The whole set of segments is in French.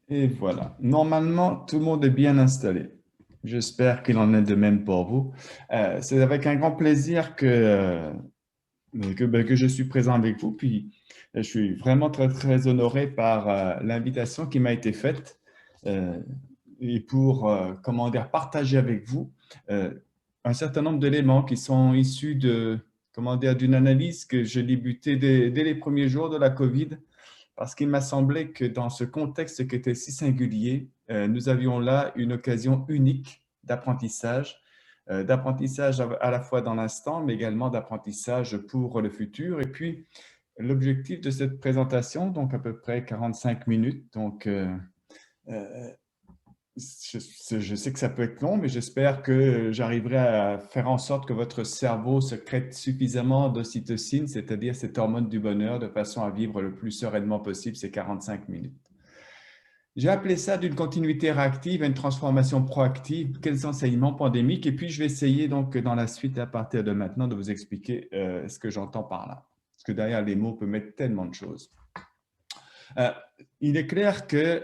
Et voilà. Normalement, tout le monde est bien installé. J'espère qu'il en est de même pour vous. C'est avec un grand plaisir que je suis présent avec vous. Puis, je suis vraiment très, très honoré par l'invitation qui m'a été faite euh, et pour, comment dire, partager avec vous euh, un certain nombre d'éléments qui sont issus de, comment dire, d'une analyse que j'ai débutée dès les premiers jours de la COVID, parce qu'il m'a semblé que dans ce contexte qui était si singulier, nous avions là une occasion unique d'apprentissage à la fois dans l'instant, mais également d'apprentissage pour le futur. Et puis, l'objectif de cette présentation, donc à peu près 45 minutes, donc euh, je sais que ça peut être long, mais j'espère que j'arriverai à faire en sorte que votre cerveau sécrète suffisamment d'ocytocine, c'est-à-dire cette hormone du bonheur, de façon à vivre le plus sereinement possible ces 45 minutes. J'ai appelé ça d'une continuité réactive à une transformation proactive. Quels enseignements pandémiques? Et puis, je vais essayer donc dans la suite, à partir de maintenant, de vous expliquer ce que j'entends par là. Parce que derrière les mots, on peut mettre tellement de choses. Euh, il est clair que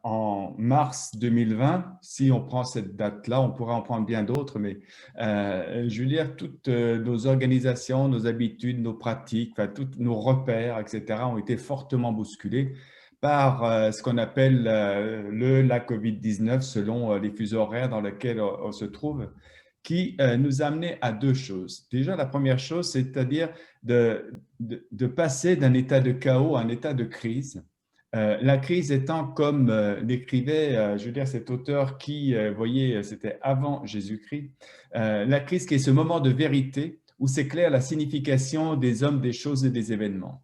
en mars 2020, si on prend cette date-là, on pourrait en prendre bien d'autres, mais je veux dire, toutes nos organisations, nos habitudes, nos pratiques, enfin, tous nos repères, etc., ont été fortement bousculés par ce qu'on appelle la COVID-19, selon les fuseaux horaires dans lesquels on se trouve, qui nous a amené à deux choses. Déjà, la première chose, c'est-à-dire de passer d'un état de chaos à un état de crise. La crise étant, comme l'écrivait, je veux dire, cet auteur qui, voyez, c'était avant Jésus-Christ, la crise qui est ce moment de vérité où s'éclaire la signification des hommes, des choses et des événements.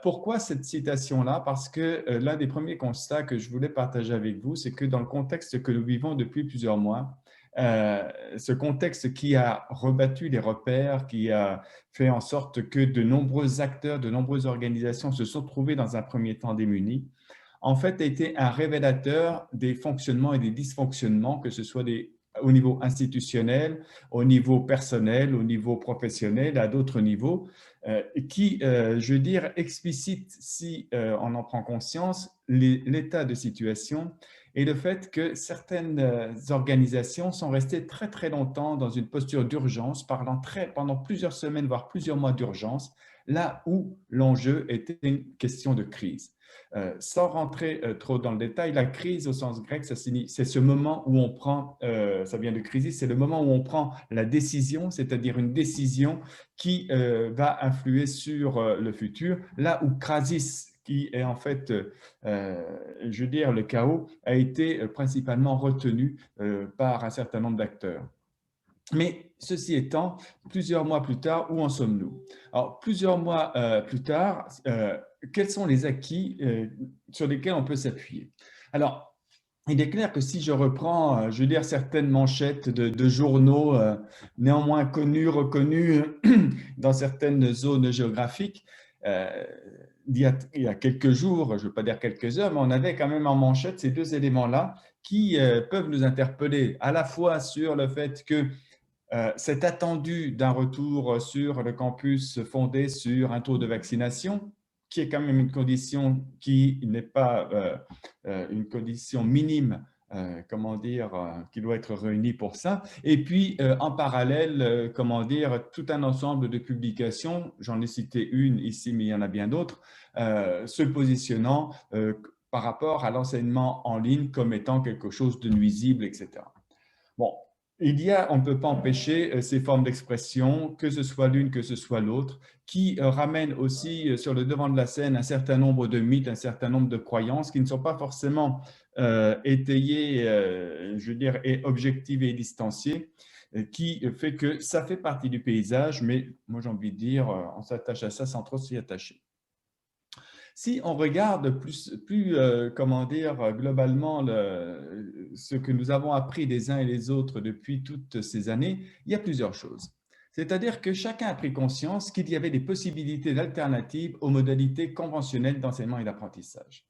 Pourquoi cette citation-là? Parce que l'un des premiers constats que je voulais partager avec vous, c'est que dans le contexte que nous vivons depuis plusieurs mois, euh, ce contexte qui a rebattu les repères, qui a fait en sorte que de nombreux acteurs, de nombreuses organisations se sont trouvés dans un premier temps démunis, en fait, a été un révélateur des fonctionnements et des dysfonctionnements, que ce soit au niveau institutionnel, au niveau personnel, au niveau professionnel, à d'autres niveaux, qui, je veux dire, explicite, si on en prend conscience, l'état de situation et le fait que certaines organisations sont restées très, très longtemps dans une posture d'urgence, pendant plusieurs semaines, voire plusieurs mois d'urgence, là où l'enjeu était une question de crise. Sans rentrer trop dans le détail, la crise au sens grec, c'est ce moment où on prend, ça vient de crise, c'est le moment où on prend la décision, c'est-à-dire une décision qui va influer sur le futur, là où crasis, qui est en fait, je veux dire, le chaos, a été principalement retenu par un certain nombre d'acteurs. Mais ceci étant, plusieurs mois plus tard, où en sommes-nous? Alors, plusieurs mois plus tard, quels sont les acquis sur lesquels on peut s'appuyer? Alors, il est clair que si je reprends, je veux dire, certaines manchettes de journaux néanmoins connus, reconnus dans certaines zones géographiques, euh, il y a quelques jours, je ne veux pas dire quelques heures, mais on avait quand même en manchette ces deux éléments-là qui peuvent nous interpeller à la fois sur le fait que c'est attendu d'un retour sur le campus fondé sur un taux de vaccination, qui est quand même une condition qui n'est pas une condition minime, comment dire, qui doit être réunie pour ça. Et puis, en parallèle, comment dire, tout un ensemble de publications, j'en ai cité une ici, mais il y en a bien d'autres, se positionnant par rapport à l'enseignement en ligne comme étant quelque chose de nuisible, etc. Bon, on ne peut pas empêcher ces formes d'expression, que ce soit l'une, que ce soit l'autre, qui ramènent aussi sur le devant de la scène un certain nombre de mythes, un certain nombre de croyances qui ne sont pas forcément étayées, je veux dire, et objectivées et distanciées, qui fait que ça fait partie du paysage, mais moi j'ai envie de dire, on s'attache à ça sans trop s'y attacher. Si on regarde comment dire, globalement ce que nous avons appris les uns et les autres depuis toutes ces années, il y a plusieurs choses. C'est-à-dire que chacun a pris conscience qu'il y avait des possibilités d'alternatives aux modalités conventionnelles d'enseignement et d'apprentissage.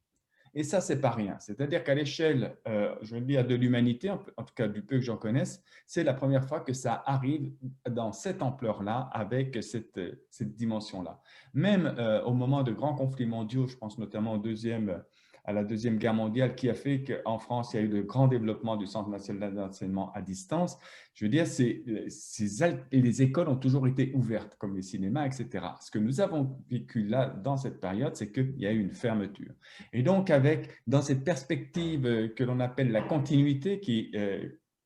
Et ça, c'est pas rien. C'est-à-dire qu'à l'échelle, je veux dire, de l'humanité, en tout cas du peu que j'en connaisse, c'est la première fois que ça arrive dans cette ampleur-là, avec cette dimension-là. Même au moment de grands conflits mondiaux, je pense notamment au Deuxième à la Deuxième Guerre mondiale qui a fait qu'en France, il y a eu le grand développement du Centre national d'enseignement à distance. Je veux dire, les écoles ont toujours été ouvertes, comme les cinémas, etc. Ce que nous avons vécu là, dans cette période, c'est qu'il y a eu une fermeture. Et donc, dans cette perspective que l'on appelle la continuité,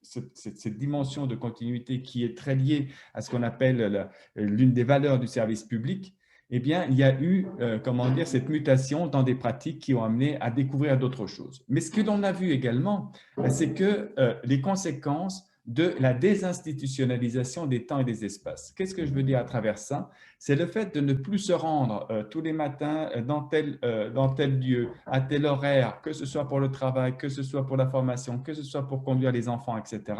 cette dimension de continuité qui est très liée à ce qu'on appelle l'une des valeurs du service public, eh bien, il y a eu, comment dire, cette mutation dans des pratiques qui ont amené à découvrir d'autres choses. Mais ce que l'on a vu également, c'est que les conséquences de la désinstitutionnalisation des temps et des espaces. Qu'est-ce que je veux dire à travers ça? C'est le fait de ne plus se rendre tous les matins dans tel lieu, à tel horaire, que ce soit pour le travail, que ce soit pour la formation, que ce soit pour conduire les enfants, etc.,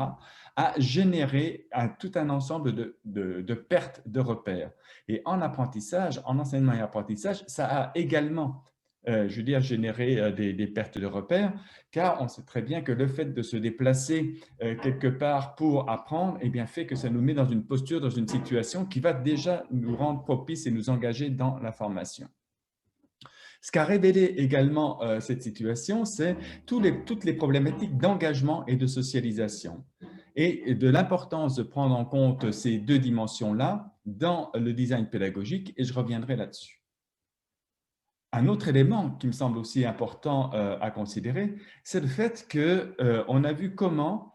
à générer tout un ensemble de pertes de repères. Et en apprentissage, en enseignement et apprentissage, ça a également je veux dire, générer des pertes de repères, car on sait très bien que le fait de se déplacer quelque part pour apprendre, eh bien, fait que ça nous met dans une posture, dans une situation qui va déjà nous rendre propice et nous engager dans la formation. Ce qu'a révélé également cette situation, c'est toutes les problématiques d'engagement et de socialisation et de l'importance de prendre en compte ces deux dimensions-là dans le design pédagogique, et je reviendrai là-dessus. Un autre élément qui me semble aussi important à considérer, c'est le fait qu'on a vu comment,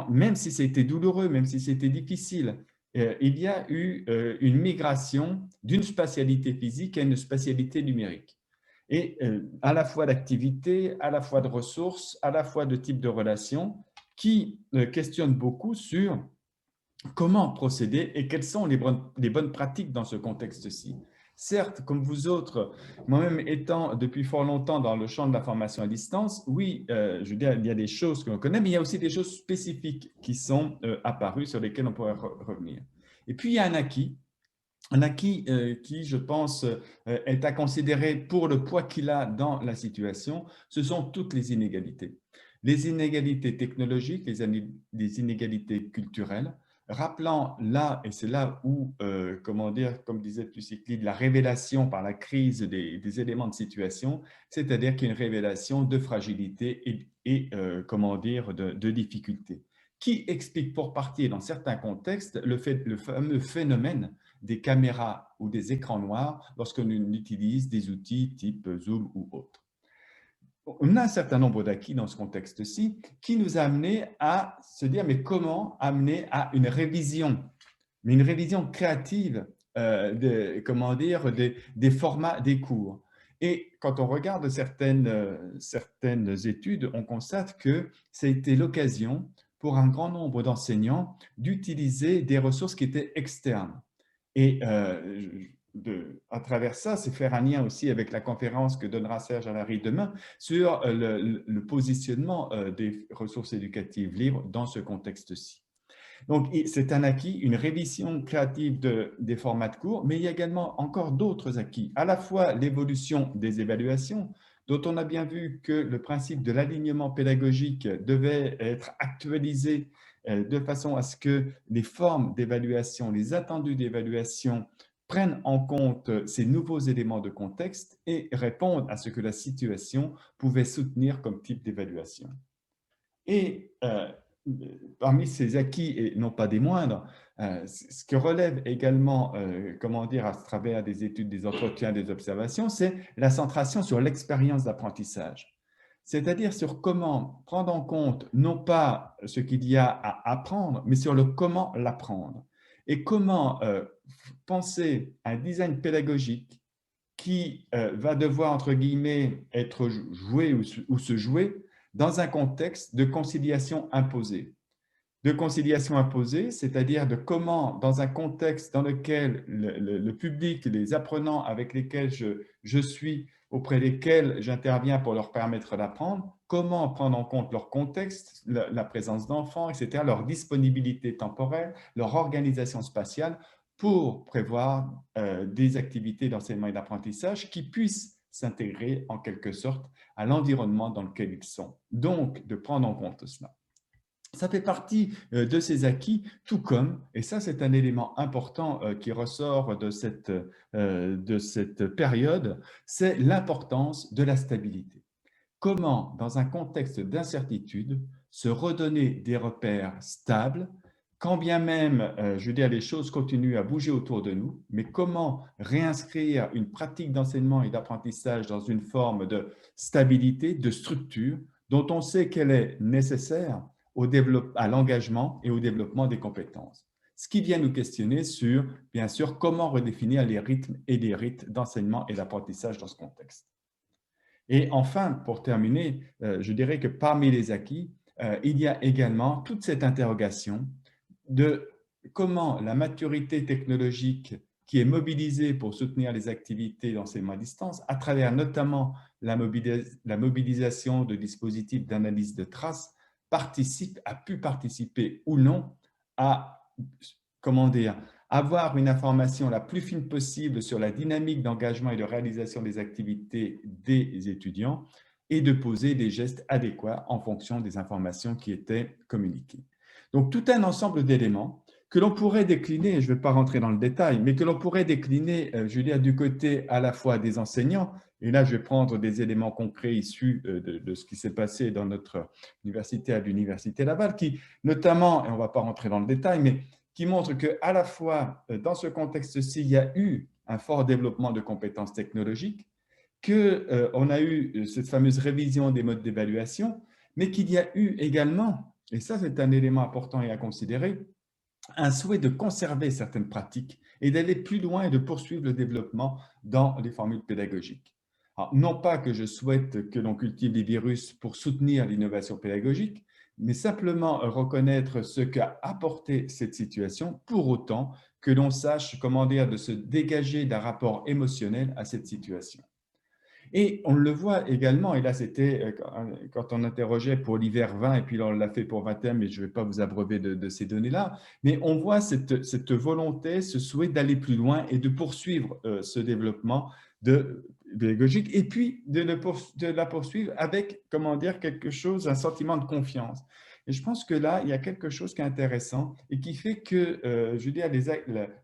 même si c'était douloureux, même si c'était difficile, il y a eu une migration d'une spatialité physique à une spatialité numérique. Et à la fois d'activités, à la fois de ressources, à la fois de types de relations, qui questionnent beaucoup sur comment procéder et quelles sont les bonnes pratiques dans ce contexte-ci. Certes, comme vous autres, moi-même étant depuis fort longtemps dans le champ de la formation à distance, oui, je veux dire, il y a des choses que l'on connaît, mais il y a aussi des choses spécifiques qui sont apparues sur lesquelles on pourrait revenir. Et puis, il y a un acquis qui, je pense, est à considérer pour le poids qu'il a dans la situation, ce sont toutes les inégalités. Les inégalités technologiques, les inégalités culturelles, rappelant là, et c'est là où, comment dire, comme disait Thucyclide, la révélation par la crise des éléments de situation, c'est-à-dire qu'il y a une révélation de fragilité et comment dire, de difficulté, qui explique pour partie, dans certains contextes, le fameux phénomène des caméras ou des écrans noirs lorsque l'on utilise des outils type Zoom ou autres. On a un certain nombre d'acquis dans ce contexte-ci qui nous a amené à se dire mais comment amener à une révision, mais une révision créative comment dire, des formats des cours. Et quand on regarde certaines études, on constate que ça a été l'occasion pour un grand nombre d'enseignants d'utiliser des ressources qui étaient externes. Et à travers ça, c'est faire un lien aussi avec la conférence que donnera Serge Alary demain sur le positionnement des ressources éducatives libres dans ce contexte-ci. Donc, c'est un acquis, une révision créative des formats de cours, mais il y a également encore d'autres acquis, à la fois l'évolution des évaluations, dont on a bien vu que le principe de l'alignement pédagogique devait être actualisé de façon à ce que les formes d'évaluation, les attendus d'évaluation prennent en compte ces nouveaux éléments de contexte et répondent à ce que la situation pouvait soutenir comme type d'évaluation. Et parmi ces acquis, et non pas des moindres, ce que relève également, comment dire, à travers des études, des entretiens, des observations, c'est la centration sur l'expérience d'apprentissage. C'est-à-dire sur comment prendre en compte non pas ce qu'il y a à apprendre, mais sur le comment l'apprendre. Et comment penser un design pédagogique qui va devoir, entre guillemets, être joué ou se jouer dans un contexte de conciliation imposée. De conciliation imposée, c'est-à-dire de comment, dans un contexte dans lequel le public, les apprenants avec lesquels je suis, auprès desquels j'interviens pour leur permettre d'apprendre, comment prendre en compte leur contexte, la présence d'enfants, etc., leur disponibilité temporelle, leur organisation spatiale, pour prévoir des activités d'enseignement et d'apprentissage qui puissent s'intégrer en quelque sorte à l'environnement dans lequel ils sont. Donc, de prendre en compte cela. Ça fait partie de ces acquis, tout comme, et ça c'est un élément important qui ressort de cette période, c'est l'importance de la stabilité. comment, dans un contexte d'incertitude, se redonner des repères stables, quand bien même, je veux dire, les choses continuent à bouger autour de nous, mais comment réinscrire une pratique d'enseignement et d'apprentissage dans une forme de stabilité, de structure, dont on sait qu'elle est nécessaire à l'engagement et au développement des compétences. Ce qui vient nous questionner sur, bien sûr, comment redéfinir les rythmes et les rites d'enseignement et d'apprentissage dans ce contexte. Et enfin, pour terminer, je dirais que parmi les acquis, il y a également toute cette interrogation de comment la maturité technologique qui est mobilisée pour soutenir les activités d'enseignement à distance, à travers notamment la mobilisation de dispositifs d'analyse de traces, a pu participer ou non à, comment dire, avoir une information la plus fine possible sur la dynamique d'engagement et de réalisation des activités des étudiants et de poser des gestes adéquats en fonction des informations qui étaient communiquées. Donc, tout un ensemble d'éléments que l'on pourrait décliner, et je ne vais pas rentrer dans le détail, mais que l'on pourrait décliner, je veux dire, du côté à la fois des enseignants, et là, je vais prendre des éléments concrets issus de ce qui s'est passé dans notre université à l'Université Laval, qui notamment, et on ne va pas rentrer dans le détail, mais qui montre qu'à la fois, dans ce contexte-ci, il y a eu un fort développement de compétences technologiques, qu'on a eu cette fameuse révision des modes d'évaluation, mais qu'il y a eu également, et ça c'est un élément important et à considérer, un souhait de conserver certaines pratiques et d'aller plus loin et de poursuivre le développement dans les formules pédagogiques. Alors, non pas que je souhaite que l'on cultive des virus pour soutenir l'innovation pédagogique, mais simplement reconnaître ce qu'a apporté cette situation, pour autant que l'on sache, comment dire, de se dégager d'un rapport émotionnel à cette situation. Et on le voit également, et là c'était quand on interrogeait pour l'hiver 20, et puis là on l'a fait pour 21, mais je ne vais pas vous abreuver de ces données-là, mais on voit cette volonté, ce souhait d'aller plus loin et de poursuivre ce développement pédagogique, et puis de la poursuivre avec, comment dire, quelque chose, un sentiment de confiance. Et je pense que là, il y a quelque chose qui est intéressant et qui fait que, je veux dire,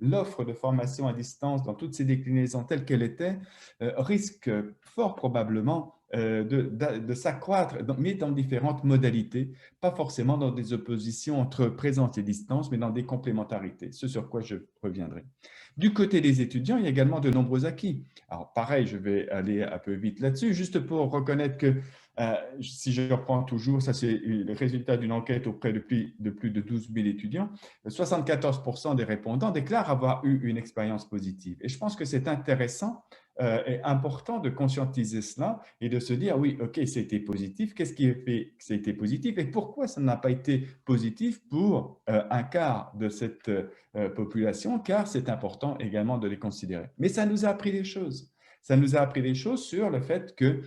l'offre de formation à distance dans toutes ses déclinaisons telles qu'elle était, risque fort probablement de s'accroître, mais dans différentes modalités, pas forcément dans des oppositions entre présence et distance, mais dans des complémentarités, ce sur quoi je reviendrai. Du côté des étudiants, il y a également de nombreux acquis. Alors pareil, je vais aller un peu vite là-dessus, juste pour reconnaître que si je reprends toujours, ça c'est le résultat d'une enquête auprès de plus de 12 000 étudiants, 74% des répondants déclarent avoir eu une expérience positive. Et je pense que c'est intéressant et important de conscientiser cela et de se dire, oui, ok, c'était positif, qu'est-ce qui a fait que ça a été positif et pourquoi ça n'a pas été positif pour un quart de cette population, car c'est important également de les considérer. Mais ça nous a appris des choses. Ça nous a appris des choses sur le fait que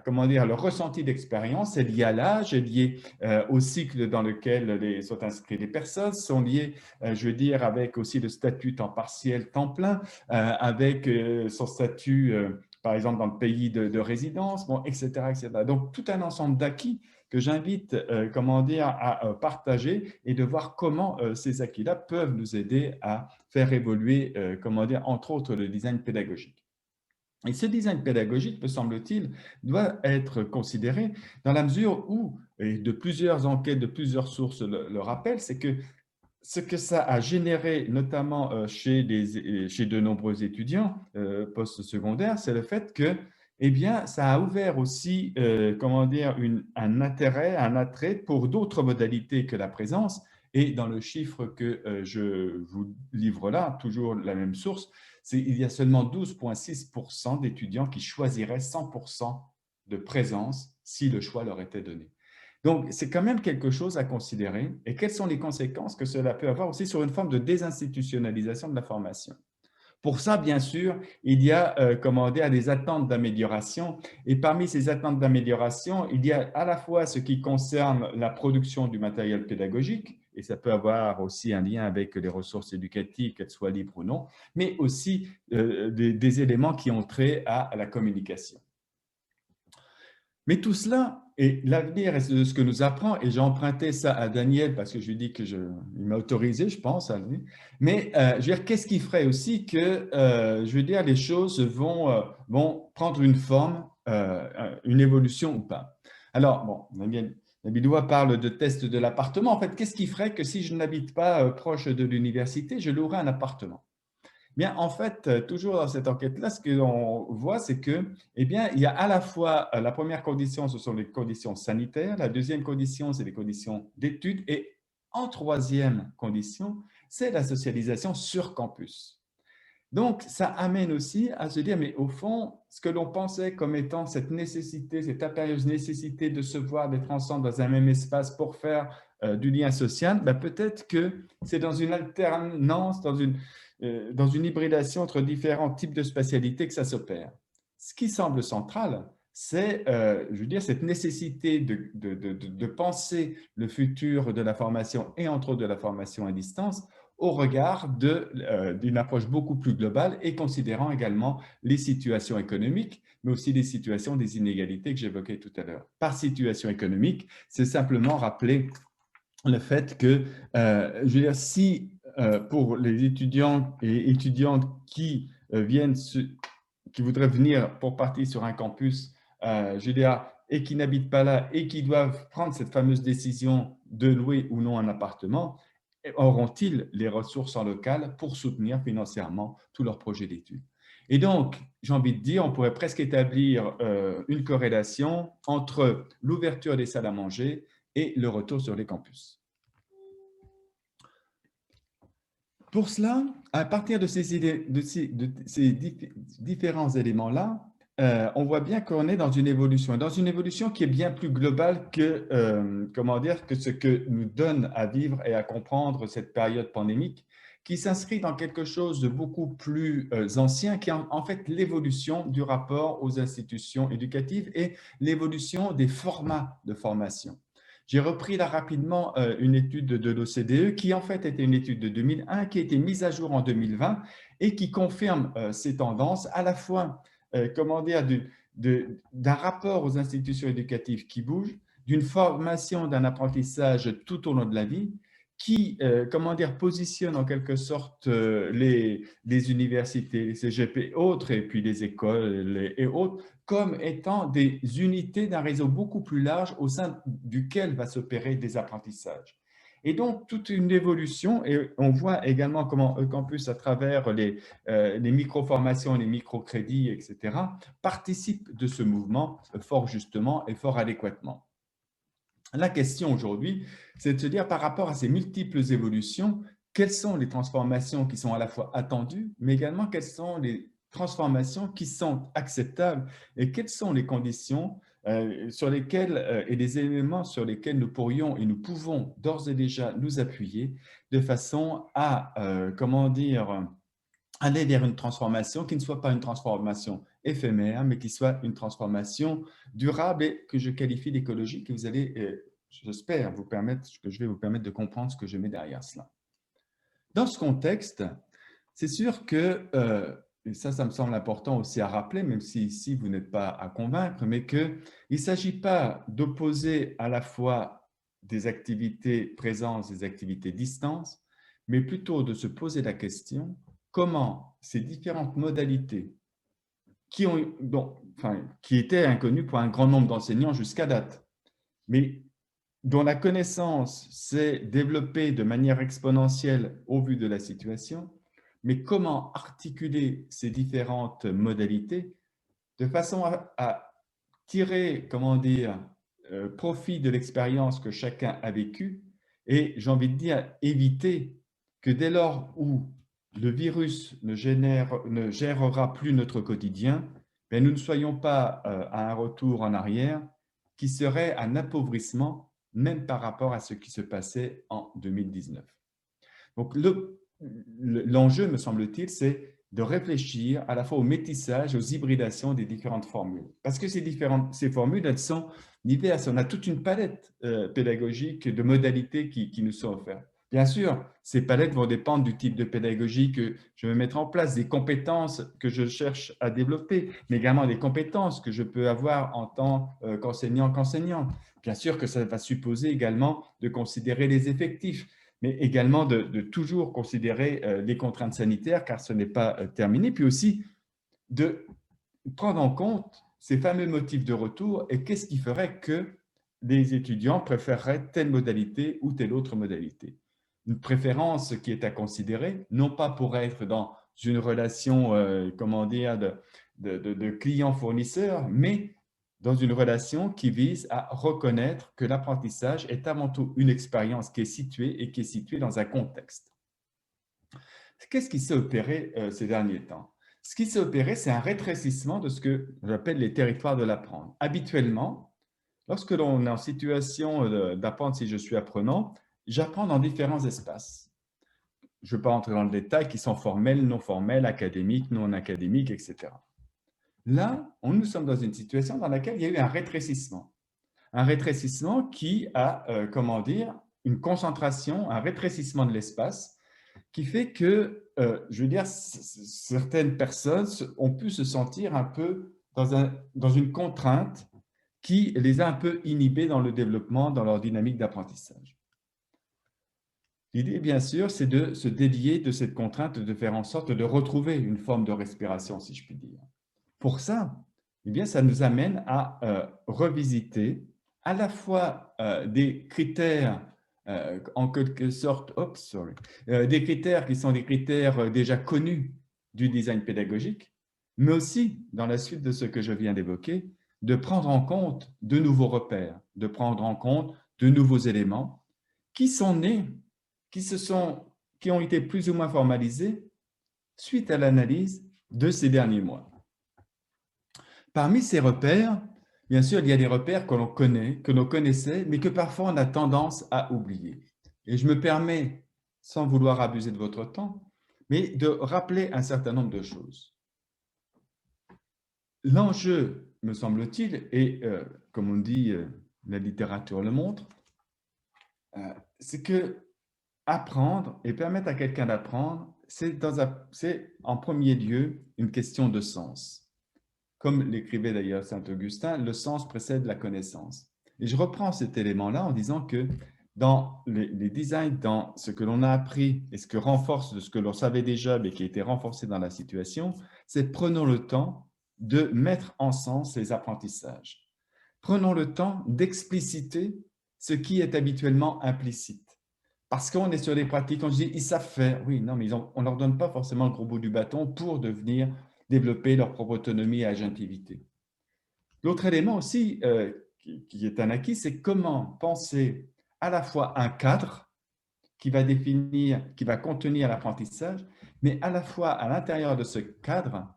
comment dire, le ressenti d'expérience est lié à l'âge, est lié au cycle dans lequel sont inscrites les personnes, sont liés, je veux dire, avec aussi le statut temps partiel, temps plein, avec son statut, par exemple, dans le pays de résidence, bon, etc., etc. Donc, tout un ensemble d'acquis que j'invite, comment dire, à partager et de voir comment ces acquis-là peuvent nous aider à faire évoluer, comment dire, entre autres, le design pédagogique. Et ce design pédagogique, me semble-t-il, doit être considéré dans la mesure où, et de plusieurs enquêtes, de plusieurs sources le rappellent, c'est que ce que ça a généré, notamment chez de nombreux étudiants post-secondaires, c'est le fait que, eh bien, ça a ouvert aussi, comment dire, un intérêt, un attrait pour d'autres modalités que la présence. Et dans le chiffre que je vous livre là, toujours la même source, il y a seulement 12,6% d'étudiants qui choisiraient 100% de présence si le choix leur était donné. Donc, c'est quand même quelque chose à considérer. Et quelles sont les conséquences que cela peut avoir aussi sur une forme de désinstitutionnalisation de la formation? Pour ça, bien sûr, il y a, comment dire, des attentes d'amélioration. Et parmi ces attentes d'amélioration, il y a à la fois ce qui concerne la production du matériel pédagogique, et ça peut avoir aussi un lien avec les ressources éducatives, qu'elles soient libres ou non, mais aussi des éléments qui ont trait à la communication. Mais tout cela Et l'avenir est de ce que nous apprend, et j'ai emprunté ça à Daniel parce que je lui dis que il m'a autorisé, je pense, à lui. Mais je veux dire, qu'est-ce qui ferait aussi que, je veux dire, les choses vont prendre une forme, une évolution ou pas? Alors, bon, Nabiloua parle de test de l'appartement. En fait, qu'est-ce qui ferait que si je n'habite pas proche de l'université, je louerais un appartement? Bien, en fait, toujours dans cette enquête-là, ce que l'on voit, c'est que, eh bien, il y a à la fois la première condition, ce sont les conditions sanitaires, la deuxième condition, c'est les conditions d'études, et en troisième condition, c'est la socialisation sur campus. Donc, ça amène aussi à se dire, mais au fond, ce que l'on pensait comme étant cette nécessité, cette impérieuse nécessité de se voir, d'être ensemble dans un même espace pour faire du lien social, ben peut-être que c'est dans une alternance, dans une hybridation entre différents types de spatialité que ça s'opère. Ce qui semble central, c'est, je veux dire, cette nécessité de penser le futur de la formation et entre autres de la formation à distance au regard d'une approche beaucoup plus globale et considérant également les situations économiques, mais aussi les situations des inégalités que j'évoquais tout à l'heure. Par situation économique, c'est simplement rappeler le fait que, je veux dire, si pour les étudiants et étudiantes qui qui voudraient venir pour partir sur un campus, je veux dire, et qui n'habitent pas là et qui doivent prendre cette fameuse décision de louer ou non un appartement, auront-ils les ressources en local pour soutenir financièrement tous leurs projets d'études? Et donc, j'ai envie de dire, on pourrait presque établir une corrélation entre l'ouverture des salles à manger et le retour sur les campus. Pour cela, à partir de ces différents éléments-là, on voit bien qu'on est dans une évolution qui est bien plus globale que, comment dire, que ce que nous donne à vivre et à comprendre cette période pandémique, qui s'inscrit dans quelque chose de beaucoup plus ancien, qui est en fait l'évolution du rapport aux institutions éducatives et l'évolution des formats de formation. J'ai repris là rapidement une étude de l'OCDE qui en fait était une étude de 2001 qui a été mise à jour en 2020 et qui confirme ces tendances à la fois, comment dire, d'un rapport aux institutions éducatives qui bouge, d'une formation, d'un apprentissage tout au long de la vie qui, comment dire, positionne en quelque sorte les universités, les CGP et autres, et puis les écoles et autres, comme étant des unités d'un réseau beaucoup plus large au sein duquel va s'opérer des apprentissages. Et donc, toute une évolution, et on voit également comment Ecampus, à travers les micro-formations, les micro-crédits, etc., participe de ce mouvement fort justement et fort adéquatement. La question aujourd'hui, c'est de se dire par rapport à ces multiples évolutions, quelles sont les transformations qui sont à la fois attendues, mais également quelles sont les transformations qui sont acceptables et quelles sont les conditions sur lesquelles et les éléments sur lesquels nous pourrions et nous pouvons d'ores et déjà nous appuyer de façon à, comment dire, aller vers une transformation qui ne soit pas une transformation éphémère, mais qui soit une transformation durable et que je qualifie d'écologique, et vous allez, j'espère, que je vais vous permettre de comprendre ce que je mets derrière cela. Dans ce contexte, c'est sûr que, et ça me semble important aussi à rappeler, même si ici vous n'êtes pas à convaincre, mais qu'il ne s'agit pas d'opposer à la fois des activités présence, des activités distance, mais plutôt de se poser la question comment ces différentes modalités qui étaient inconnues pour un grand nombre d'enseignants jusqu'à date, mais dont la connaissance s'est développée de manière exponentielle au vu de la situation, mais comment articuler ces différentes modalités de façon à tirer, comment dire, profit de l'expérience que chacun a vécue et, j'ai envie de dire, éviter que dès lors où le virus ne gérera plus notre quotidien, ben nous ne soyons pas à un retour en arrière qui serait un appauvrissement même par rapport à ce qui se passait en 2019. Donc, l'enjeu, me semble-t-il, c'est de réfléchir à la fois au métissage, aux hybridations des différentes formules. Parce que ces formules, elles sont diverses. On a toute une palette pédagogique de modalités qui nous sont offertes. Bien sûr, ces palettes vont dépendre du type de pédagogie que je vais mettre en place, des compétences que je cherche à développer, mais également des compétences que je peux avoir en tant qu'enseignant. Bien sûr que ça va supposer également de considérer les effectifs, mais également de toujours considérer les contraintes sanitaires, car ce n'est pas terminé, puis aussi de prendre en compte ces fameux motifs de retour et qu'est-ce qui ferait que les étudiants préféreraient telle modalité ou telle autre modalité. Une préférence qui est à considérer, non pas pour être dans une relation, comment dire, de client-fournisseur, mais dans une relation qui vise à reconnaître que l'apprentissage est avant tout une expérience qui est située dans un contexte. Qu'est-ce qui s'est opéré ces derniers temps? Ce qui s'est opéré, c'est un rétrécissement de ce que j'appelle les territoires de l'apprendre. Habituellement, lorsque l'on est en situation d'apprendre si je suis apprenant, j'apprends dans différents espaces. Je ne vais pas entrer dans le détail, qui sont formels, non formels, académiques, non académiques, etc. Là, nous sommes dans une situation dans laquelle il y a eu un rétrécissement. Un rétrécissement qui a, comment dire, une concentration, un rétrécissement de l'espace qui fait que, je veux dire, certaines personnes ont pu se sentir un peu dans une contrainte qui les a un peu inhibés dans le développement, dans leur dynamique d'apprentissage. L'idée, bien sûr, c'est de se délier de cette contrainte, de faire en sorte de retrouver une forme de respiration, si je puis dire. Pour ça, eh bien, ça nous amène à revisiter à la fois des critères en quelque sorte, des critères qui sont des critères déjà connus du design pédagogique, mais aussi, dans la suite de ce que je viens d'évoquer, de prendre en compte de nouveaux repères, de prendre en compte de nouveaux éléments qui sont nés, qui ont été plus ou moins formalisés suite à l'analyse de ces derniers mois. Parmi ces repères, bien sûr, il y a des repères que l'on connaît, que l'on connaissait, mais que parfois on a tendance à oublier. Et je me permets, sans vouloir abuser de votre temps, mais de rappeler un certain nombre de choses. L'enjeu, me semble-t-il, et comme on dit, la littérature le montre, c'est que apprendre et permettre à quelqu'un d'apprendre, c'est en premier lieu une question de sens. Comme l'écrivait d'ailleurs saint Augustin, le sens précède la connaissance. Et je reprends cet élément-là en disant que dans les designs, dans ce que l'on a appris et ce que renforce de ce que l'on savait déjà, mais qui a été renforcé dans la situation, c'est prenons le temps de mettre en sens les apprentissages. Prenons le temps d'expliciter ce qui est habituellement implicite. Parce qu'on est sur des pratiques, on se dit, ils savent faire. Oui, non, mais on ne leur donne pas forcément le gros bout du bâton pour devenir développer leur propre autonomie et agentivité. L'autre élément aussi qui est un acquis, c'est comment penser à la fois un cadre qui va contenir l'apprentissage, mais à la fois à l'intérieur de ce cadre,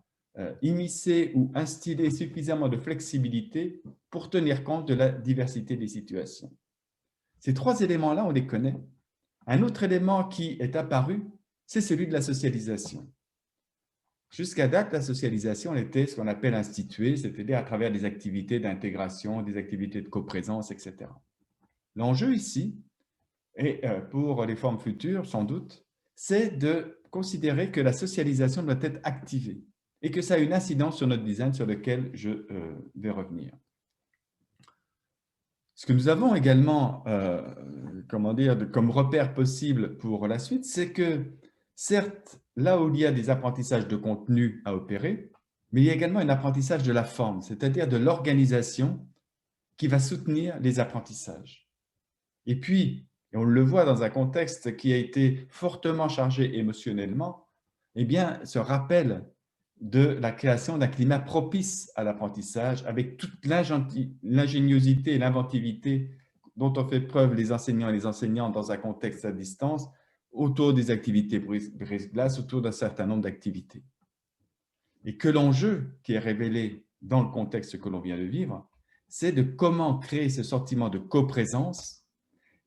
immiscer ou instiller suffisamment de flexibilité pour tenir compte de la diversité des situations. Ces trois éléments-là, on les connaît. Un autre élément qui est apparu, c'est celui de la socialisation. Jusqu'à date, la socialisation était ce qu'on appelle instituée, c'est-à-dire à travers des activités d'intégration, des activités de coprésence, etc. L'enjeu ici, et pour les formes futures sans doute, c'est de considérer que la socialisation doit être activée et que ça a une incidence sur notre design sur lequel je vais revenir. Ce que nous avons également comme repère possible pour la suite, c'est que certes, là où il y a des apprentissages de contenu à opérer, mais il y a également un apprentissage de la forme, c'est-à-dire de l'organisation qui va soutenir les apprentissages. Et puis, et on le voit dans un contexte qui a été fortement chargé émotionnellement, eh bien, ce rappel de la création d'un climat propice à l'apprentissage avec toute l'ingéniosité et l'inventivité dont ont fait preuve les enseignants et les enseignantes dans un contexte à distance autour des activités brise-glace, autour d'un certain nombre d'activités. Et que l'enjeu qui est révélé dans le contexte que l'on vient de vivre, c'est de comment créer ce sentiment de coprésence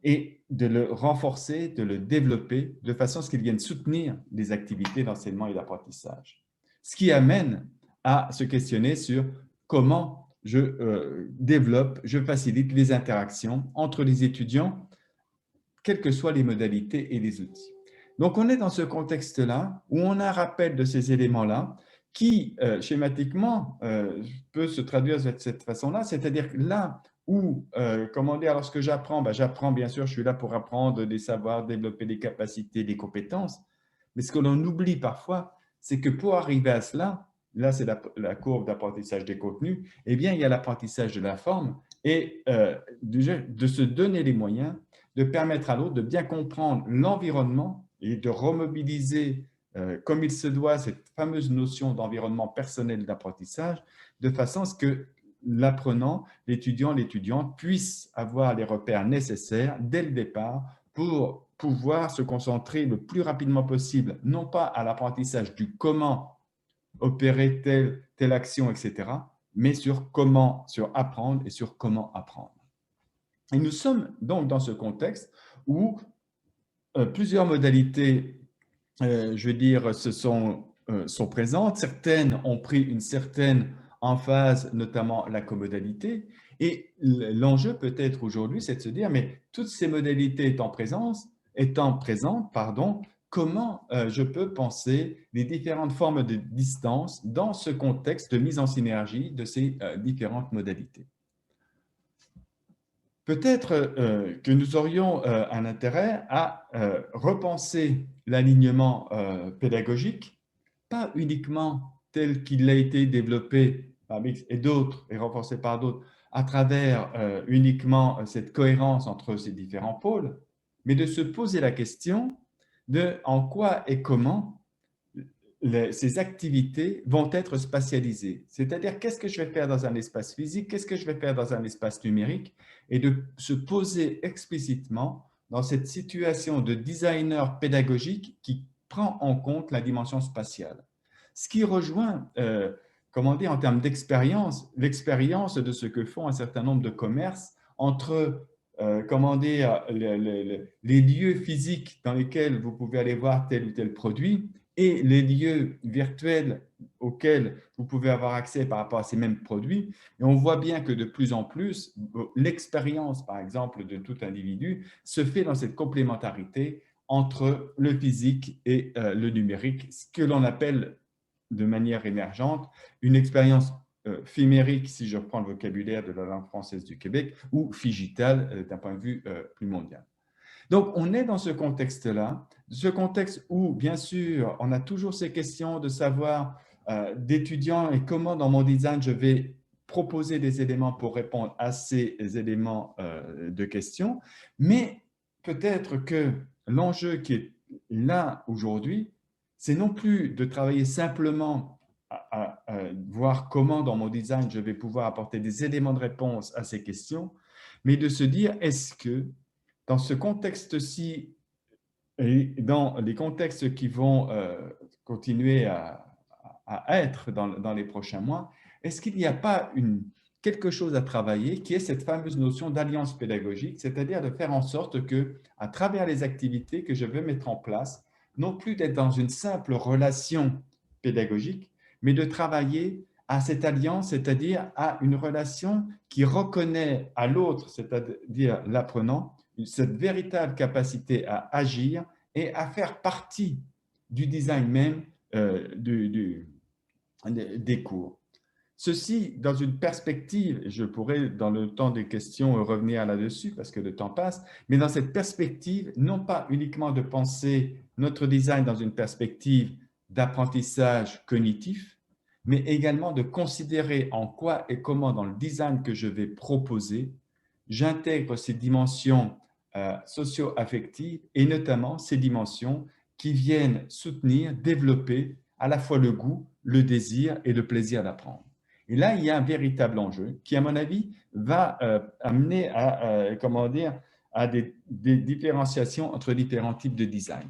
et de le renforcer, de le développer de façon à ce qu'il vienne soutenir les activités d'enseignement et d'apprentissage. Ce qui amène à se questionner sur comment je développe, je facilite les interactions entre les étudiants, quelles que soient les modalités et les outils. Donc, on est dans ce contexte-là où on a un rappel de ces éléments-là qui, schématiquement, peut se traduire de cette façon-là, c'est-à-dire que là où, comment dire, lorsque j'apprends, j'apprends, bien sûr, je suis là pour apprendre des savoirs, développer des capacités, des compétences, mais ce que l'on oublie parfois, c'est que pour arriver à cela, là, c'est la courbe d'apprentissage des contenus, eh bien, il y a l'apprentissage de la forme et de se donner les moyens de permettre à l'autre de bien comprendre l'environnement et de remobiliser comme il se doit cette fameuse notion d'environnement personnel d'apprentissage, de façon à ce que l'apprenant, l'étudiant, l'étudiante puisse avoir les repères nécessaires dès le départ pour pouvoir se concentrer le plus rapidement possible, non pas à l'apprentissage du comment opérer telle action, etc., mais sur comment, sur apprendre et sur comment apprendre. Et nous sommes donc dans ce contexte où plusieurs modalités, je veux dire, sont présentes. Certaines ont pris une certaine emphase, notamment la commodalité. Et l'enjeu peut-être aujourd'hui, c'est de se dire, mais toutes ces modalités étant présentes, comment je peux penser les différentes formes de distance dans ce contexte de mise en synergie de ces différentes modalités. Peut-être que nous aurions un intérêt à repenser l'alignement pédagogique, pas uniquement tel qu'il a été développé par Mix et d'autres, et renforcé par d'autres, à travers uniquement cette cohérence entre ces différents pôles, mais de se poser la question de en quoi et comment ces activités vont être spatialisées. C'est-à-dire, qu'est-ce que je vais faire dans un espace physique, qu'est-ce que je vais faire dans un espace numérique, et de se poser explicitement dans cette situation de designer pédagogique qui prend en compte la dimension spatiale. Ce qui rejoint, comment dire, en termes d'expérience, l'expérience de ce que font un certain nombre de commerces entre comment dire, les lieux physiques dans lesquels vous pouvez aller voir tel ou tel produit et les lieux virtuels auxquels vous pouvez avoir accès par rapport à ces mêmes produits. Et on voit bien que de plus en plus, l'expérience, par exemple, de tout individu se fait dans cette complémentarité entre le physique et le numérique, ce que l'on appelle de manière émergente une expérience phimérique, si je reprends le vocabulaire de la langue française du Québec, ou figitale d'un point de vue plus mondial. Donc, on est dans ce contexte-là, ce contexte où, bien sûr, on a toujours ces questions de savoir d'étudiants et comment, dans mon design, je vais proposer des éléments pour répondre à ces éléments de questions. Mais peut-être que l'enjeu qui est là aujourd'hui, c'est non plus de travailler simplement à voir comment, dans mon design, je vais pouvoir apporter des éléments de réponse à ces questions, mais de se dire, est-ce que dans ce contexte-ci et dans les contextes qui vont continuer à être dans les prochains mois, est-ce qu'il n'y a pas quelque chose à travailler qui est cette fameuse notion d'alliance pédagogique, c'est-à-dire de faire en sorte que, à travers les activités que je veux mettre en place, non plus d'être dans une simple relation pédagogique, mais de travailler à cette alliance, c'est-à-dire à une relation qui reconnaît à l'autre, c'est-à-dire l'apprenant, cette véritable capacité à agir et à faire partie du design même des cours. Ceci dans une perspective, je pourrais dans le temps des questions revenir là-dessus parce que le temps passe, mais dans cette perspective, non pas uniquement de penser notre design dans une perspective d'apprentissage cognitif, mais également de considérer en quoi et comment dans le design que je vais proposer, j'intègre ces dimensions socio-affectives et notamment ces dimensions qui viennent soutenir, développer à la fois le goût, le désir et le plaisir d'apprendre. Et là, il y a un véritable enjeu qui, à mon avis, va amener à, comment dire, à des différenciations entre différents types de design.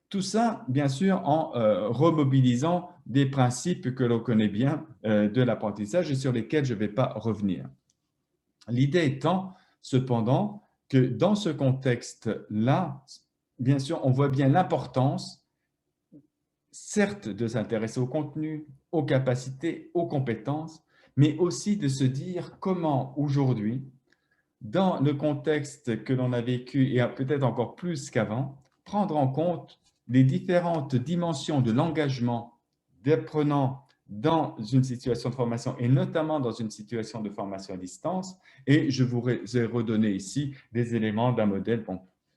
Tout ça, bien sûr, en remobilisant des principes que l'on connaît bien de l'apprentissage et sur lesquels je ne vais pas revenir. L'idée étant, cependant, que dans ce contexte-là, bien sûr, on voit bien l'importance, certes, de s'intéresser au contenu, aux capacités, aux compétences, mais aussi de se dire comment aujourd'hui dans le contexte que l'on a vécu et peut-être encore plus qu'avant, prendre en compte les différentes dimensions de l'engagement des apprenants dans une situation de formation et notamment dans une situation de formation à distance. Et je vous ai redonné ici des éléments d'un modèle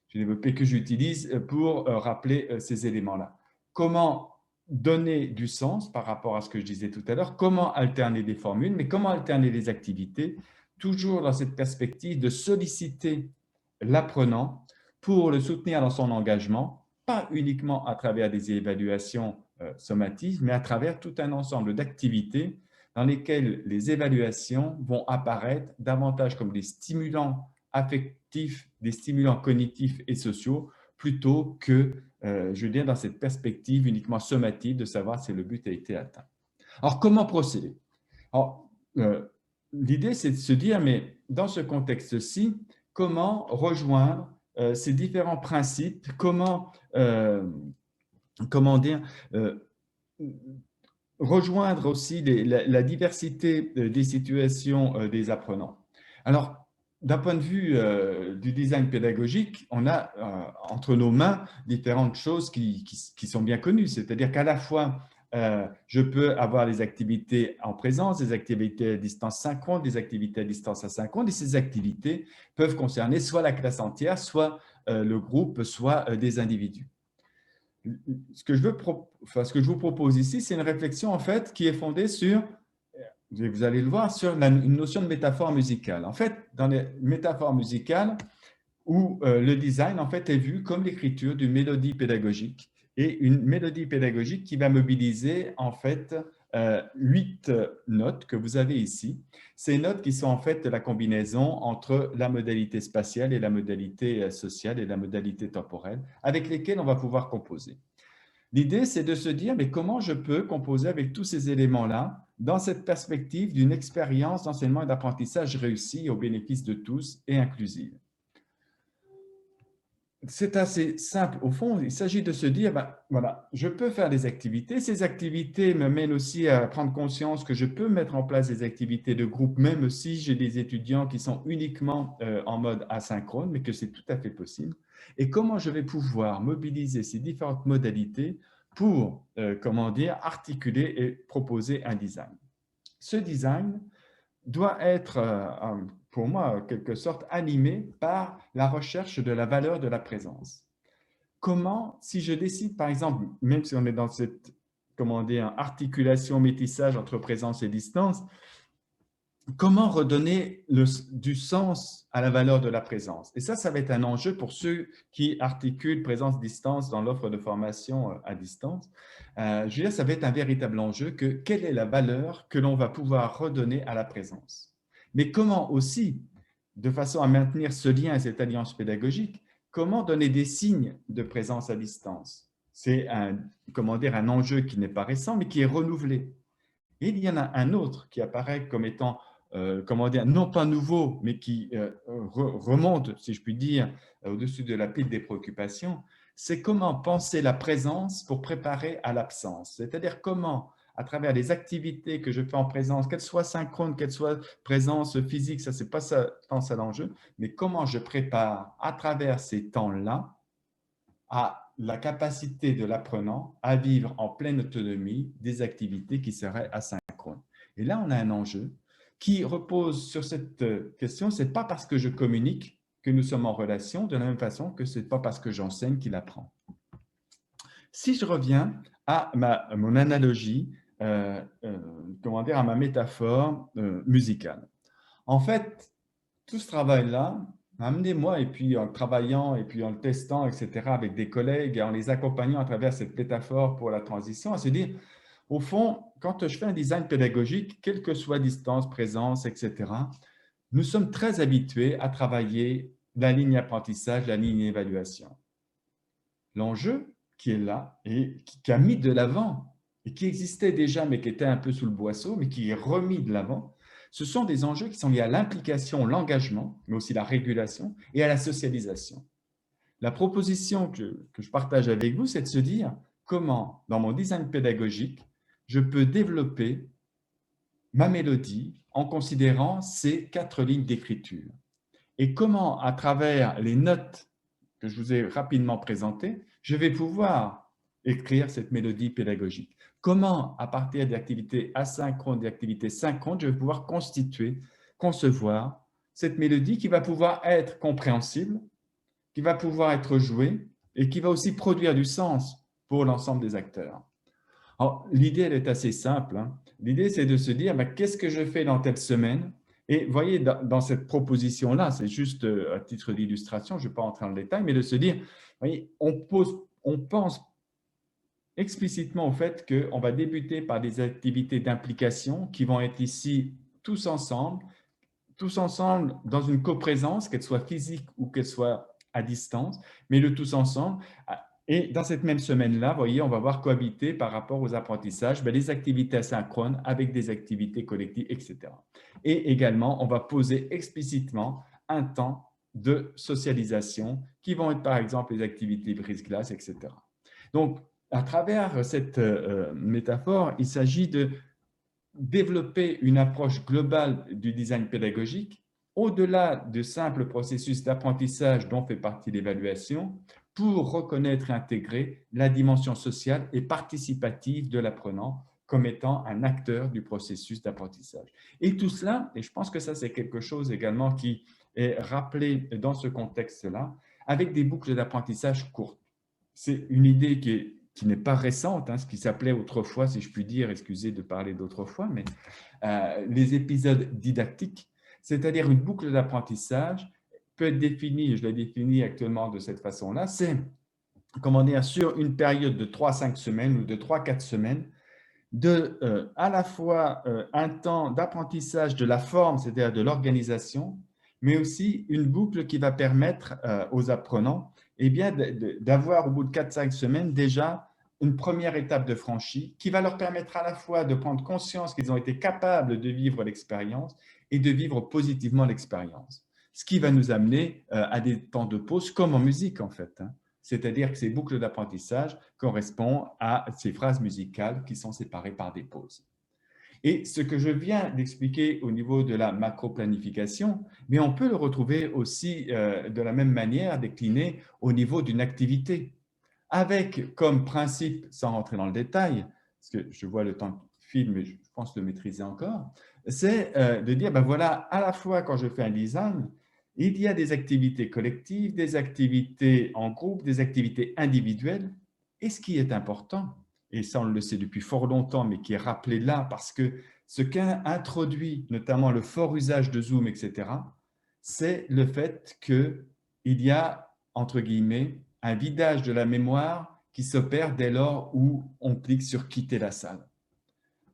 j'ai développé que j'utilise pour rappeler ces éléments-là. Comment donner du sens par rapport à ce que je disais tout à l'heure, comment alterner des formules, mais comment alterner les activités, toujours dans cette perspective de solliciter l'apprenant pour le soutenir dans son engagement, pas uniquement à travers des évaluations sommatives, mais à travers tout un ensemble d'activités dans lesquelles les évaluations vont apparaître davantage comme des stimulants affectifs, des stimulants cognitifs et sociaux, plutôt que, je veux dire, dans cette perspective uniquement sommative de savoir si le but a été atteint. Alors, comment procéder? Alors, l'idée, c'est de se dire, mais dans ce contexte-ci, comment rejoindre ces différents principes, comment dire, rejoindre aussi la diversité des situations des apprenants. Alors, d'un point de vue du design pédagogique, on a entre nos mains différentes choses qui sont bien connues, c'est-à-dire qu'à la fois, je peux avoir des activités en présence, des activités à distance synchrone, des activités à distance asynchrone, et ces activités peuvent concerner soit la classe entière, soit le groupe, soit des individus. Ce que je vous propose ici, c'est une réflexion en fait qui est fondée sur, vous allez le voir, sur une notion de métaphore musicale. En fait, dans les métaphores musicales, où le design en fait est vu comme l'écriture d'une mélodie pédagogique, et une mélodie pédagogique qui va mobiliser en fait 8 notes que vous avez ici. Ces notes qui sont en fait la combinaison entre la modalité spatiale et la modalité sociale et la modalité temporelle, avec lesquelles on va pouvoir composer. L'idée, c'est de se dire, mais comment je peux composer avec tous ces éléments-là dans cette perspective d'une expérience d'enseignement et d'apprentissage réussie au bénéfice de tous et inclusive. C'est assez simple. Au fond, il s'agit de se dire, ben, voilà, je peux faire des activités. Ces activités me mènent aussi à prendre conscience que je peux mettre en place des activités de groupe, même si j'ai des étudiants qui sont uniquement en mode asynchrone, mais que c'est tout à fait possible. Et comment je vais pouvoir mobiliser ces différentes modalités pour, comment dire, articuler et proposer un design. Ce design doit être, pour moi, en quelque sorte, animé par la recherche de la valeur de la présence. Comment, si je décide, par exemple, même si on est dans cette, comment dire, articulation, métissage entre présence et distance, comment redonner du sens à la valeur de la présence? Et ça va être un enjeu pour ceux qui articulent présence-distance dans l'offre de formation à distance. Je veux dire, ça va être un véritable enjeu que quelle est la valeur que l'on va pouvoir redonner à la présence? Mais comment aussi, de façon à maintenir ce lien et cette alliance pédagogique, comment donner des signes de présence à distance? C'est un, comment dire, un enjeu qui n'est pas récent, mais qui est renouvelé. Et il y en a un autre qui apparaît comme étant, comment dire, non pas nouveau, mais qui remonte, si je puis dire, au-dessus de la pile des préoccupations, c'est comment penser la présence pour préparer à l'absence. C'est-à-dire comment, à travers les activités que je fais en présence, qu'elles soient synchrones, qu'elles soient présence physique, ça, c'est pas ça, tant ça l'enjeu, mais comment je prépare à travers ces temps-là à la capacité de l'apprenant à vivre en pleine autonomie des activités qui seraient asynchrones. Et là, on a un enjeu qui repose sur cette question, ce n'est pas parce que je communique que nous sommes en relation, de la même façon que ce n'est pas parce que j'enseigne qu'il apprend. Si je reviens à mon analogie, comment dire, à ma métaphore musicale. En fait, tout ce travail-là, amenez-moi, et puis en travaillant, et puis en le testant, etc., avec des collègues, et en les accompagnant à travers cette métaphore pour la transition, à se dire, au fond, quand je fais un design pédagogique, quelle que soit distance, présence, etc., nous sommes très habitués à travailler la ligne apprentissage, la ligne évaluation. L'enjeu qui est là, et qui a mis de l'avant, et qui existait déjà, mais qui était un peu sous le boisseau, mais qui est remis de l'avant, ce sont des enjeux qui sont liés à l'implication, l'engagement, mais aussi la régulation et à la socialisation. La proposition que je partage avec vous, c'est de se dire comment, dans mon design pédagogique, je peux développer ma mélodie en considérant ces 4 lignes d'écriture. et comment, à travers les notes que je vous ai rapidement présentées, je vais pouvoir écrire cette mélodie pédagogique. Comment, à partir d'activités asynchrones, d'activités synchrones, je vais pouvoir concevoir cette mélodie qui va pouvoir être compréhensible, qui va pouvoir être jouée et qui va aussi produire du sens pour l'ensemble des acteurs. L'idée, elle est assez simple, hein. L'idée, c'est de se dire, qu'est-ce que je fais dans telle semaine? Et vous voyez, dans cette proposition-là, c'est juste à titre d'illustration, je ne vais pas entrer dans le détail, mais de se dire, vous voyez, on pense explicitement au fait qu'on va débuter par des activités d'implication qui vont être ici tous ensemble dans une coprésence, qu'elle soit physique ou qu'elle soit à distance, mais le tous ensemble. Et dans cette même semaine-là, vous voyez, on va voir cohabiter par rapport aux apprentissages, les activités asynchrones avec des activités collectives, etc. Et également, on va poser explicitement un temps de socialisation qui vont être par exemple les activités brise-glace, etc. Donc, à travers cette métaphore, il s'agit de développer une approche globale du design pédagogique au-delà de simples processus d'apprentissage dont fait partie l'évaluation pour reconnaître et intégrer la dimension sociale et participative de l'apprenant comme étant un acteur du processus d'apprentissage. Et tout cela, et je pense que ça c'est quelque chose également qui est rappelé dans ce contexte-là, avec des boucles d'apprentissage courtes. C'est une idée qui n'est pas récente, hein, ce qui s'appelait autrefois, si je puis dire, excusez de parler d'autrefois, mais les épisodes didactiques, c'est-à-dire une boucle d'apprentissage peut être définie, je l'ai définie actuellement de cette façon-là, c'est, comment dire, sur une période de 3-5 semaines ou de 3-4 semaines, à la fois un temps d'apprentissage de la forme, c'est-à-dire de l'organisation, mais aussi une boucle qui va permettre aux apprenants d'avoir au bout de 4-5 semaines déjà une première étape de franchie qui va leur permettre à la fois de prendre conscience qu'ils ont été capables de vivre l'expérience et de vivre positivement l'expérience. Ce qui va nous amener à des temps de pause comme en musique en fait, hein. C'est-à-dire que ces boucles d'apprentissage correspondent à ces phrases musicales qui sont séparées par des pauses. Et ce que je viens d'expliquer au niveau de la macro-planification, mais on peut le retrouver aussi de la même manière décliné au niveau d'une activité, avec comme principe, sans rentrer dans le détail, parce que je vois le temps file, mais je pense le maîtriser encore, c'est de dire, voilà, à la fois quand je fais un design, il y a des activités collectives, des activités en groupe, des activités individuelles. Et ce qui est important, et ça on le sait depuis fort longtemps, mais qui est rappelé là parce que ce qu'a introduit notamment le fort usage de Zoom, etc., c'est le fait qu'il y a, entre guillemets, un vidage de la mémoire qui s'opère dès lors où on clique sur « quitter la salle ».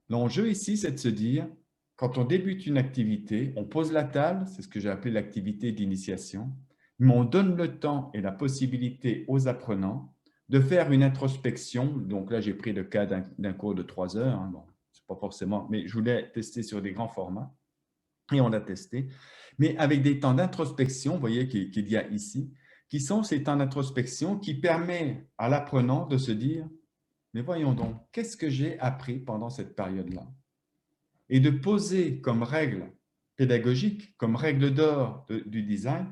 L'enjeu ici, c'est de se dire, quand on débute une activité, on pose la table, c'est ce que j'ai appelé l'activité d'initiation, mais on donne le temps et la possibilité aux apprenants de faire une introspection. Donc là, j'ai pris le cas d'un cours de 3 heures, hein, bon, c'est pas forcément, mais je voulais tester sur des grands formats, et on l'a testé, mais avec des temps d'introspection, vous voyez qu'il y a ici, qui sont ces temps d'introspection qui permettent à l'apprenant de se dire, mais voyons donc, qu'est-ce que j'ai appris pendant cette période-là? Et de poser comme règle pédagogique, comme règle d'or du design,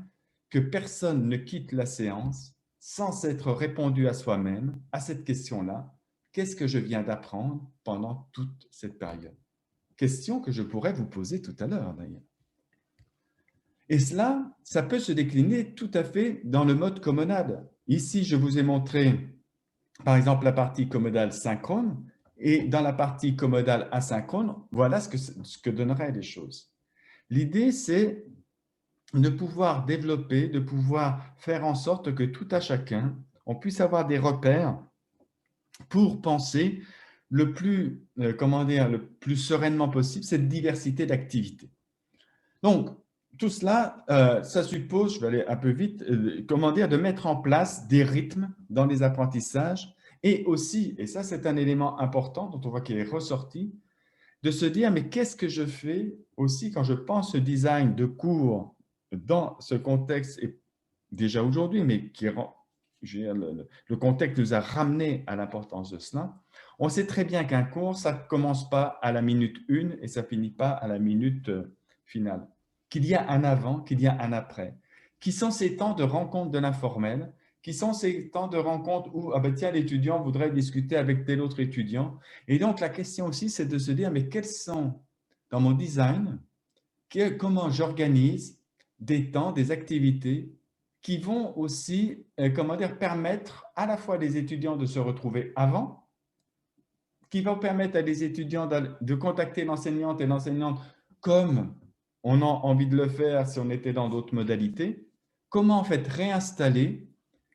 que personne ne quitte la séance sans s'être répondu à soi-même à cette question-là, qu'est-ce que je viens d'apprendre pendant toute cette période? Question que je pourrais vous poser tout à l'heure d'ailleurs. Et cela, ça peut se décliner tout à fait dans le mode commodal. Ici, je vous ai montré, par exemple, la partie commodale synchrone, et dans la partie commodale asynchrone, voilà ce que donneraient les choses. L'idée, c'est de pouvoir développer, de pouvoir faire en sorte que tout à chacun, on puisse avoir des repères pour penser le plus, le plus sereinement possible cette diversité d'activités. Donc, tout cela, ça suppose, je vais aller un peu vite, de mettre en place des rythmes dans les apprentissages et aussi, et ça c'est un élément important dont on voit qu'il est ressorti, de se dire mais qu'est-ce que je fais aussi quand je pense design de cours dans ce contexte, et déjà aujourd'hui, mais le contexte nous a ramené à l'importance de cela. On sait très bien qu'un cours, ça ne commence pas à la minute 1 et ça ne finit pas à la minute finale. Qu'il y a un avant, qu'il y a un après. qui sont ces temps de rencontre de l'informel, qui sont ces temps de rencontre où, ah ben tiens, l'étudiant voudrait discuter avec tel autre étudiant. Et donc, la question aussi, c'est de se dire, mais quels sont, dans mon design, comment j'organise des temps, des activités qui vont aussi, comment dire, permettre à la fois des étudiants de se retrouver avant, qui vont permettre à des étudiants de contacter l'enseignante et l'enseignante comme on a envie de le faire si on était dans d'autres modalités. Comment en fait réinstaller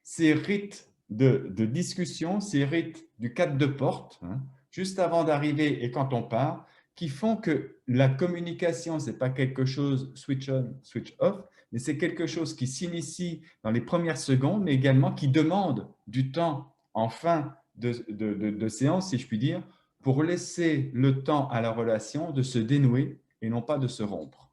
ces rites de discussion, ces rites du cadre de porte, hein, juste avant d'arriver et quand on part, qui font que la communication, ce n'est pas quelque chose switch on, switch off, mais c'est quelque chose qui s'initie dans les premières secondes, mais également qui demande du temps en fin de séance, si je puis dire, pour laisser le temps à la relation de se dénouer et non pas de se rompre.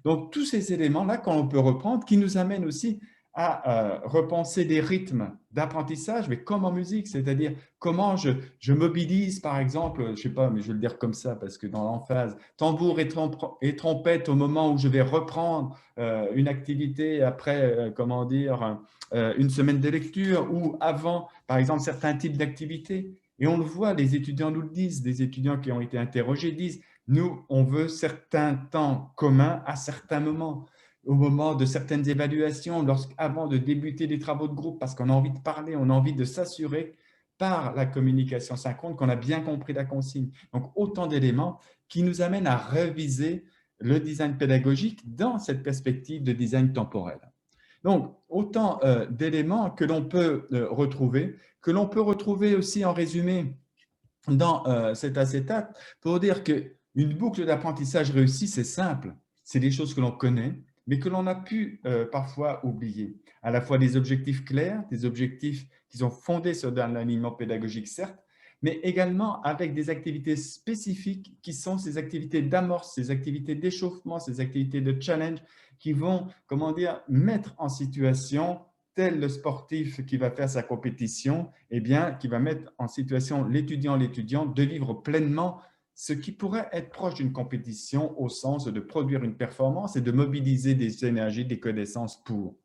Donc, tous ces éléments-là qu'on peut reprendre, qui nous amènent aussi à repenser des rythmes d'apprentissage, mais comme en musique, c'est-à-dire comment je mobilise, par exemple, je ne sais pas, mais je vais le dire comme ça parce que dans l'emphase, tambour et trompette au moment où je vais reprendre une activité après, comment dire, une semaine de lecture ou avant, par exemple, certains types d'activités. Et on le voit, les étudiants nous le disent, des étudiants qui ont été interrogés disent, nous, on veut certains temps communs à certains moments, au moment de certaines évaluations, avant de débuter des travaux de groupe, parce qu'on a envie de parler, on a envie de s'assurer par la communication synchrone qu'on a bien compris la consigne. Donc, autant d'éléments qui nous amènent à réviser le design pédagogique dans cette perspective de design temporel. Donc, autant d'éléments que l'on peut retrouver aussi en résumé dans cet acétate pour dire qu'une boucle d'apprentissage réussie, c'est simple. C'est des choses que l'on connaît, mais que l'on a pu parfois oublier. À la fois des objectifs clairs, des objectifs qui sont fondés sur un alignement pédagogique, certes, mais également avec des activités spécifiques qui sont ces activités d'amorce, ces activités d'échauffement, ces activités de challenge qui vont, comment dire, mettre en situation tel le sportif qui va faire sa compétition, eh bien, qui va mettre en situation l'étudiant de vivre pleinement ce qui pourrait être proche d'une compétition au sens de produire une performance et de mobiliser des énergies, des connaissances pour.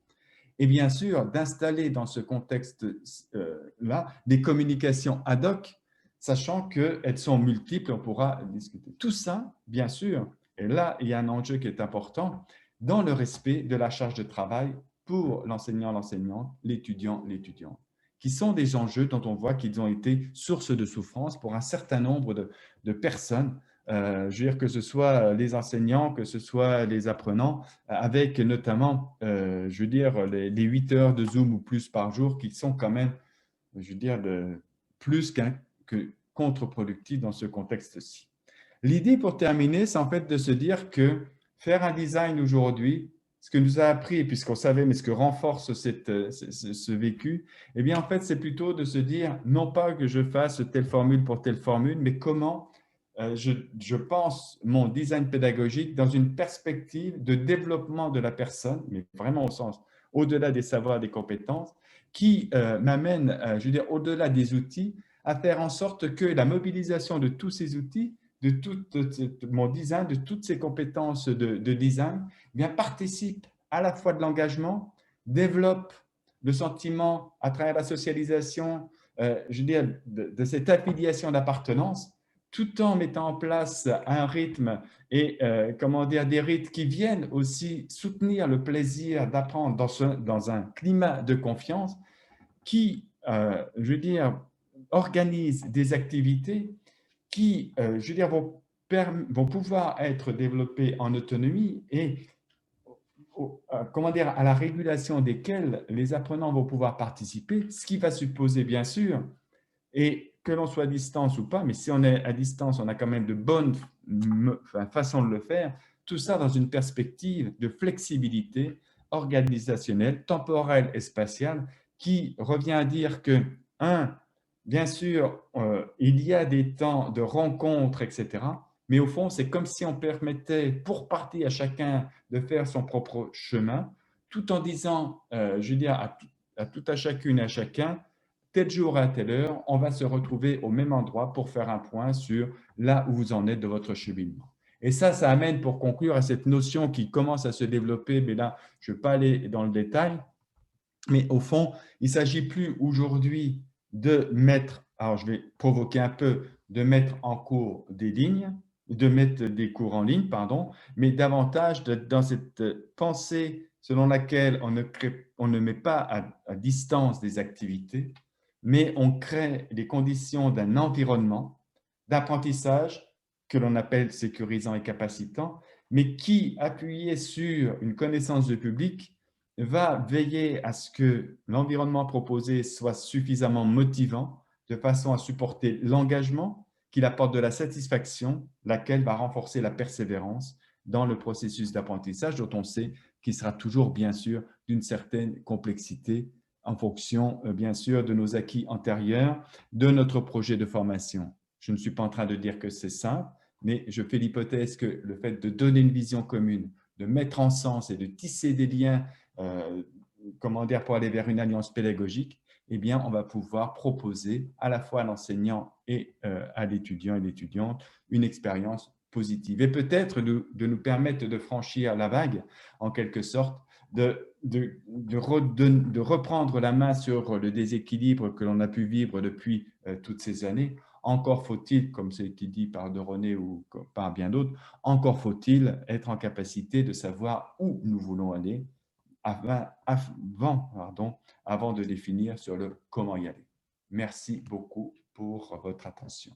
Et bien sûr, d'installer dans ce contexte-là des communications ad hoc, sachant qu'elles sont multiples, on pourra discuter. Tout ça, bien sûr, et là, il y a un enjeu qui est important, dans le respect de la charge de travail pour l'enseignant, l'enseignante, l'étudiant, l'étudiante, qui sont des enjeux dont on voit qu'ils ont été source de souffrance pour un certain nombre de personnes, je veux dire que ce soit les enseignants, que ce soit les apprenants, avec notamment, je veux dire, les 8 heures de Zoom ou plus par jour qui sont quand même, je veux dire, plus que contre-productifs dans ce contexte-ci. L'idée pour terminer, c'est en fait de se dire que faire un design aujourd'hui, ce que nous a appris, puisqu'on savait, mais ce que renforce ce vécu, eh bien, en fait, c'est plutôt de se dire, non pas que je fasse telle formule pour telle formule, mais comment je pense mon design pédagogique dans une perspective de développement de la personne, mais vraiment au sens au-delà des savoirs, des compétences, qui m'amène, je veux dire, au-delà des outils, à faire en sorte que la mobilisation de tous ces outils, de tout mon design, de toutes ces compétences de design, eh bien, participe à la fois de l'engagement, développe le sentiment à travers la socialisation, je veux dire, de cette affiliation d'appartenance, tout en mettant en place un rythme et comment dire, des rites qui viennent aussi soutenir le plaisir d'apprendre dans un climat de confiance qui, je veux dire, organise des activités qui, je veux dire, vont pouvoir être développées en autonomie et comment dire, à la régulation desquelles les apprenants vont pouvoir participer, ce qui va supposer bien sûr et que l'on soit à distance ou pas, mais si on est à distance, on a quand même de bonnes façons de le faire, tout ça dans une perspective de flexibilité organisationnelle, temporelle et spatiale, qui revient à dire que, bien sûr, il y a des temps de rencontres, etc., mais au fond, c'est comme si on permettait pour partie à chacun de faire son propre chemin, tout en disant, je veux dire, à tout à chacune et à chacun, tel jour à telle heure, on va se retrouver au même endroit pour faire un point sur là où vous en êtes de votre cheminement. Et ça amène pour conclure à cette notion qui commence à se développer, mais là, je ne vais pas aller dans le détail, mais au fond, il ne s'agit plus aujourd'hui de mettre, alors je vais provoquer un peu, de mettre en cours des lignes, de mettre des cours en ligne, pardon, mais davantage dans cette pensée selon laquelle on ne met pas à distance des activités, mais on crée les conditions d'un environnement d'apprentissage que l'on appelle sécurisant et capacitant, mais qui, appuyé sur une connaissance du public, va veiller à ce que l'environnement proposé soit suffisamment motivant de façon à supporter l'engagement, qu'il apporte de la satisfaction, laquelle va renforcer la persévérance dans le processus d'apprentissage dont on sait qu'il sera toujours, bien sûr, d'une certaine complexité en fonction, bien sûr, de nos acquis antérieurs, de notre projet de formation. Je ne suis pas en train de dire que c'est simple, mais je fais l'hypothèse que le fait de donner une vision commune, de mettre en sens et de tisser des liens comment dire, pour aller vers une alliance pédagogique, eh bien, on va pouvoir proposer à la fois à l'enseignant et à l'étudiant et l'étudiante une expérience positive. Et peut-être de nous permettre de franchir la vague, en quelque sorte, de reprendre la main sur le déséquilibre que l'on a pu vivre depuis toutes ces années. Encore faut-il, comme c'est été dit par De René ou par bien d'autres, encore faut-il être en capacité de savoir où nous voulons aller avant de définir sur le comment y aller. Merci beaucoup pour votre attention.